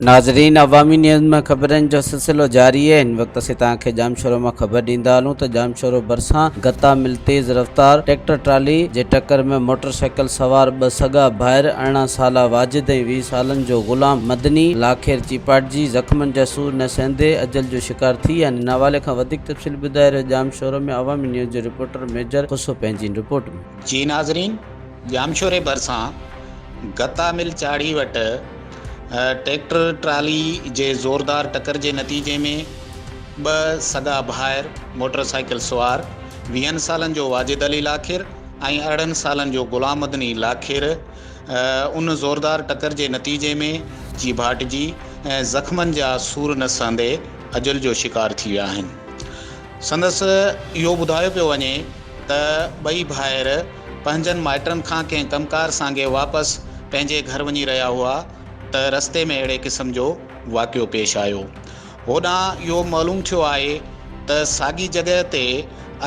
नाज़रीन, अवामी न्यूज़ में ख़बरनि जो सिलसिलो जारी है। इन वक्त असीं तव्हांखे ॼामशोरो में ख़बर ॾींदा हलूं त ॼामशोरो ڀرسان गता मिल तेज़ रफ़्तार ट्रैक्टर ट्राली जे टक्कर में मोटरसाइकिल सवार ॿ सगा ॿाहिर 18 साला वाजिद ऐं 20 सालनि जो ग़ुलाम मदनी लाखेर चिपाटजी ज़ख़्मनि जा सूर न सहंदे अजल जो शिकार थी। यानी नावाले खां वधीक तफ़सील ॿुधाए रहियो ॼामशोरो में अवामी न्यूज़ जो रिपोर्टर मेजर खुसो पंहिंजी रिपोर्ट में। जी नाज़रीन, ॼामशोरे ڀرسان गता मिल चाढ़ी वटि ट्रैक्टर ट्राली जे ज़ोरदार टक्कर जे नतीजे में 2 सगा ॿाहिर मोटरसाइकिल सवार 20 सालनि जो वाजिद अली लाखेर ऐं 18 सालनि जो ग़ुलाम मदनी लाखेर उन ज़ोरदार टक्कर जे नतीजे में चिपाटजी ऐं ज़ख़्मनि जा सूर न सहंदे अजल जो शिकार थी विया आहिनि। संदसि इहो ॿुधायो पियो वञे त ॿई ॿाहिर पंहिंजनि माइटनि खां कंहिं कमकार सांगे वापसि पंहिंजे घर वञी रहिया हुआ त रस्ते में अहिड़े क़िस्म जो वाक़ियो पेश आयो। होॾां इहो मालूम थियो आहे त साॻी जॻह ते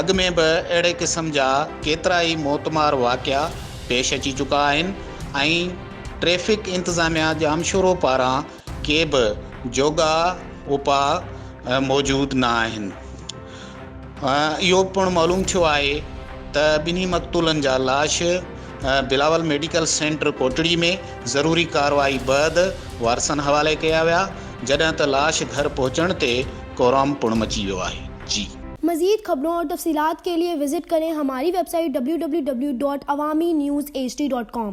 अॻु में बि अहिड़े क़िस्म जा केतिरा ई मौतमार वाक़िया पेश अची चुका आहिनि ऐं ट्रैफ़िक इंतिज़ामिया ॼामशोरो पारां के बि जोॻा उपाउ मौजूदु न आहिनि। इहो पिणु मालूम थियो आहे त ॿिन्ही मक़तूलनि जा लाश बिलावल मेडिकल सेंटर कोटड़ी में ज़रूरी कार्रवाई बैदि वारसनि हवाले कया विया, जॾहिं त लाश घर पहुचण ते कोहराम पिणु मची वियो आहे। जी मज़ीद खबरों और तफसीलात के लिए विजिट करें हमारी वेबसाइट www.awamiNewsHD.com।